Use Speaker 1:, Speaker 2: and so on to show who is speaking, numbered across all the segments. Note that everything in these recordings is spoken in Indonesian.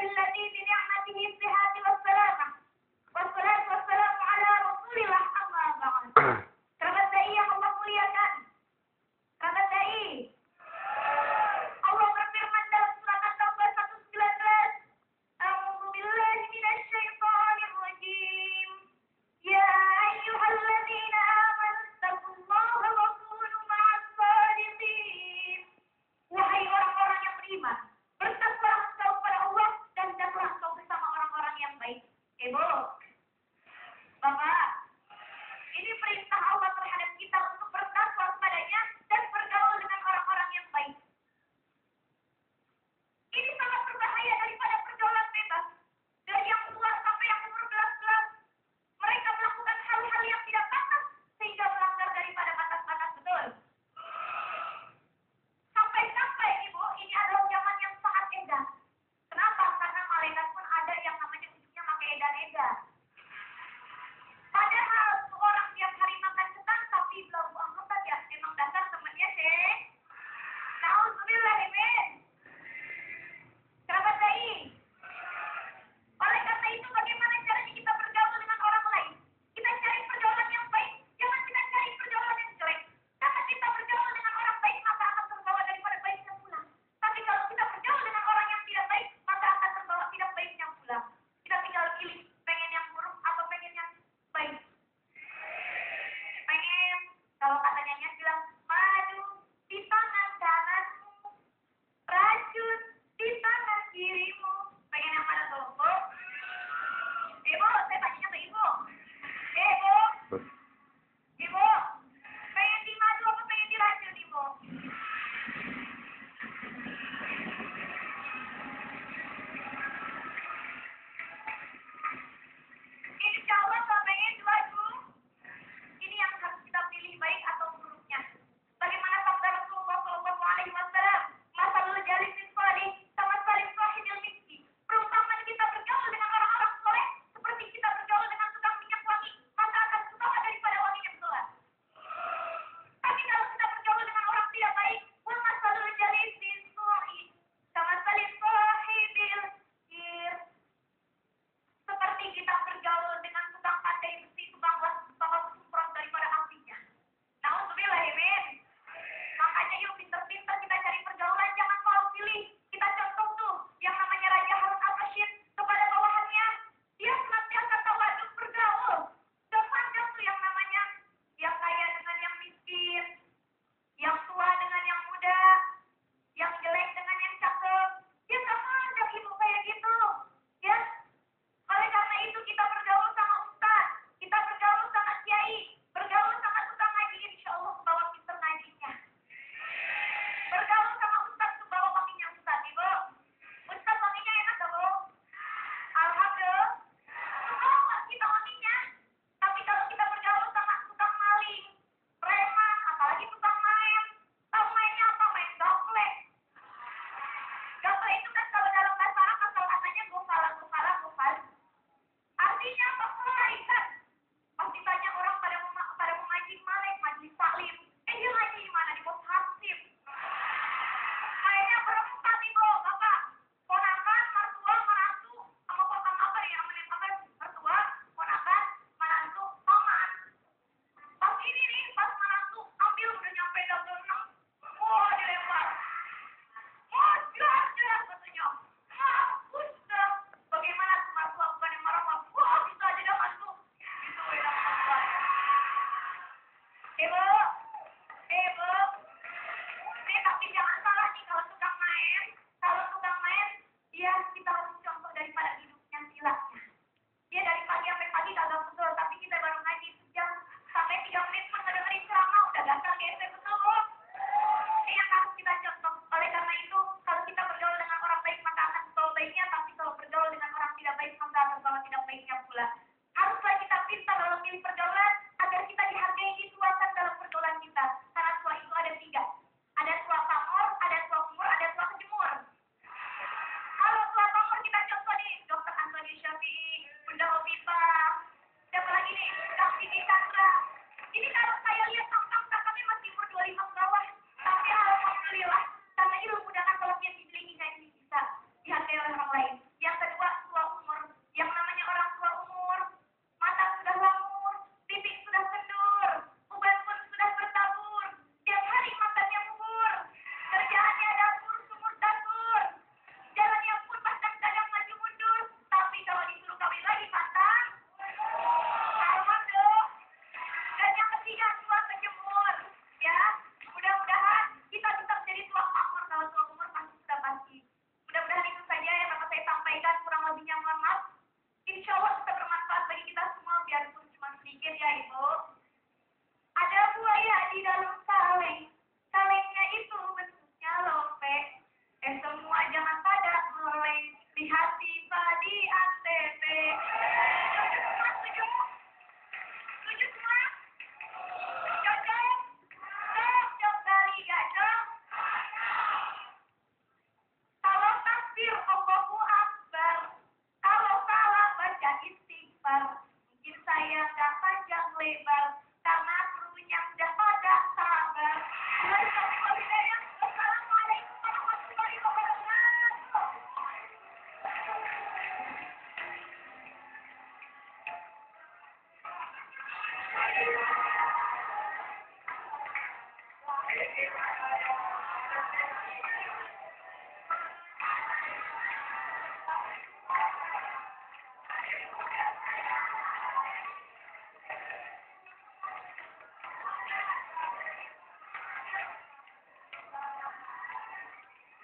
Speaker 1: الذي بنعمته الصحة والسلامة والصلاة والسلام على رسول الله أما بعد. Kerabat dai yang Allah muliakan, kerabat dai, Allah berfirman dalam surat At-Taubah 119, A'udzu billahi minasyaitonir rajim. Ya ayyuhalladzina amanu taqullaha wa kunu ma'as shadiqin. Wahai orang-orang yang beriman, bertakwalah engkau kepada Allah dan janganlah engkau bersama orang-orang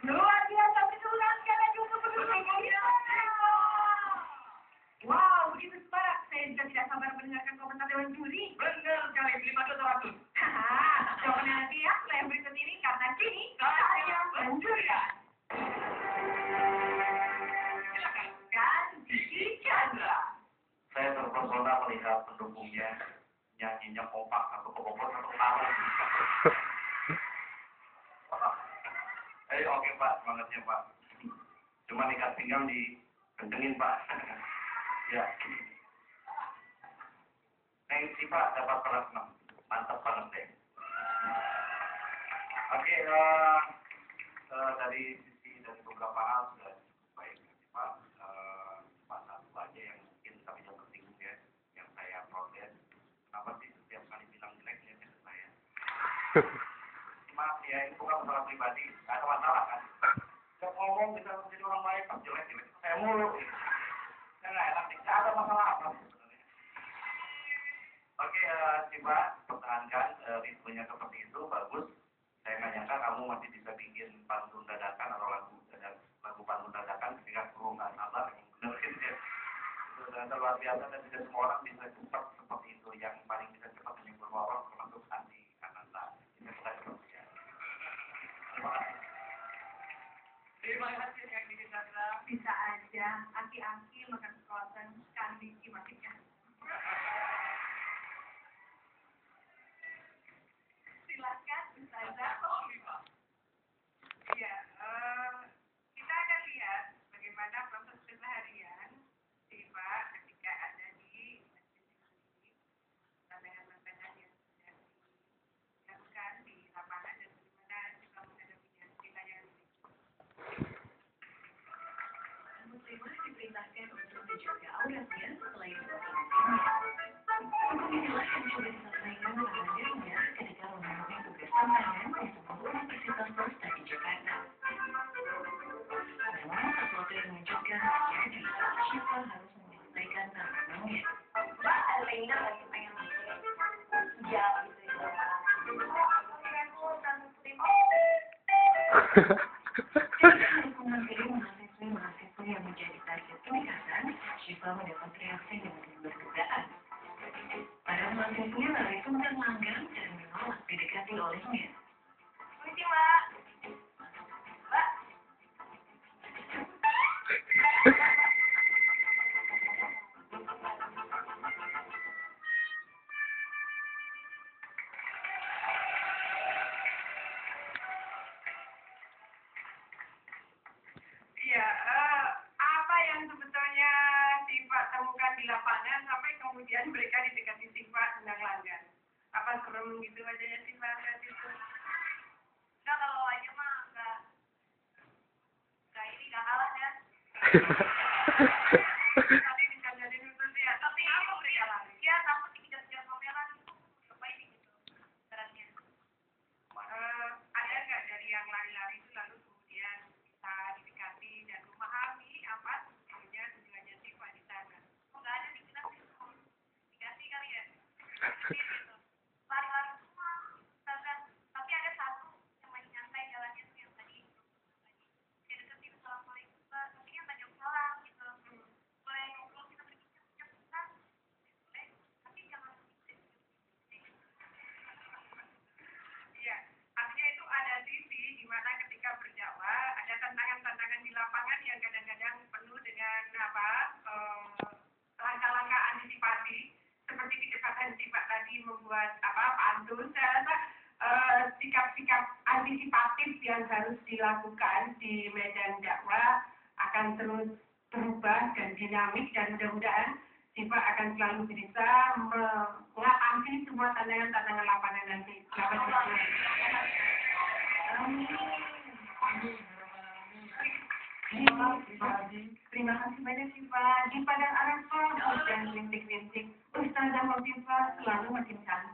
Speaker 1: Luar biasa betulan sekali lagi untuk penduduk. Wow, begitu semangat. Saya juga tidak sabar mendengarkan komentar Dewan Juri.
Speaker 2: Benar sekali, 500.
Speaker 1: Jangan nanti ya, yang berikut ini karena kini saya mencurikan.
Speaker 2: Silakan.
Speaker 1: Dan Diki Chandra.
Speaker 2: Saya terpesona melihat pendukungnya nyanyinya kompak satu kebobot satu ketawa. Oke Pak, semangatnya Pak. Cuma ikat pinggang dikencengin Pak. Ya. Thanks sih Pak, dapat kelas 6. Mantap banget deh. Oke, dari beberapa hal sudah baik Pak. Pak satu aja yang mungkin kami yang tersinggung ya, yang saya protes. Kenapa sih setiap kali bilang jelek ya ke saya? Maaf ya, itu bukan masalah pribadi, nggak ada masalah kan? Saya ngomong bisa menjadi orang baik, pas jelek saya mulu. Saya nggak enak nih, nggak ada masalah apa sebenarnya. Oke, coba pertahankan ritmenya seperti itu, bagus. Saya nggak nyangka kamu masih bisa bikin pantun dadakan atau lagu pantun dadakan ketika kru nggak sabar yang benerin ya. Itu ternyata luar biasa dan tidak semua orang bisa cepat seperti itu. Yang paling bisa cepat menghibur orang termasuk Andi Ananta. Ini bukan seperti ya. Terima kasih yang dikatakan.
Speaker 1: Bisa aja, aki-aki makan sekolahan sekali cimatiknya. Silakan, Ustazah.
Speaker 3: Ya, kita akan lihat bagaimana proses keseharian Siva ketika ada di tantangan-tantangan yang sudah dilakukan di lapangan dan bagaimana Siva menghadapinya. Kita yang
Speaker 1: Muslimah diperintahkan untuk menjaga auratnya selain memperhatikannya. Hukum inilah yang sudah disampaikan oleh ketika memenuhi tugas tambahan di sebuah universitas swasta di Jakarta. Memang sesuatu yang mengejutkan terjadi saat Syifa harus menyelesaikan tantangannya. Mbak, Alina lagi pengen ya gitu ya. Mahasiswa yang menjadi target peringatan, Syifa mendapat reaksi yang berdugaan. Para mahasiswa lalu pun terlanggar dan menolak didekati olehnya. Permisi, Mbak. Mbak.
Speaker 3: Iya, apa yang sebetulnya Siva temukan di lapangan sampai kemudian mereka didekati Siva tendang langgan? Apa serem gitu aja ya Siva lihat itu?
Speaker 1: Enggak, kalau aja mah enggak ini enggak kalah ya.
Speaker 3: Tadi dikandarin itu sih ya.
Speaker 1: Tapi
Speaker 3: Apa mereka lari?
Speaker 1: ya takut dikejar-kejar pameran itu apa ini gitu beratnya.
Speaker 3: Ada nggak dari yang lari-lari itu lalu kemudian bisa didekati dan memahami apa sebetulnya tujuannya Siva di sana?
Speaker 1: Enggak ada di kita dikasih kali ya. Gitu. Lari-lari semua. Tapi ada satu yang main nyantai jalannya tuh yang tadi dia deketin assalamualaikum Mbak, tapi dia nggak jawab salam gitu. Boleh ngobrol kita berbincang kan? Boleh, tapi jangan
Speaker 3: Iya, artinya itu ada sisi di mana ketika berdakwah ada tantangan-tantangan di lapangan yang kadang-kadang penuh dengan langkah-langkah antisipasi seperti kecepatan Siva tadi membuat pantun. Saya rasa sikap-sikap antisipatif yang harus dilakukan di medan dakwah akan terus berubah dan dinamik dan mudah-mudahan Siva akan selalu bisa mengatasi semua tantangan-tantangan lapangan nanti. Terima kasih banyak Siva. Di Padang Arafah dan rintik-rintik Ustazah Hotifah selalu makin cantik.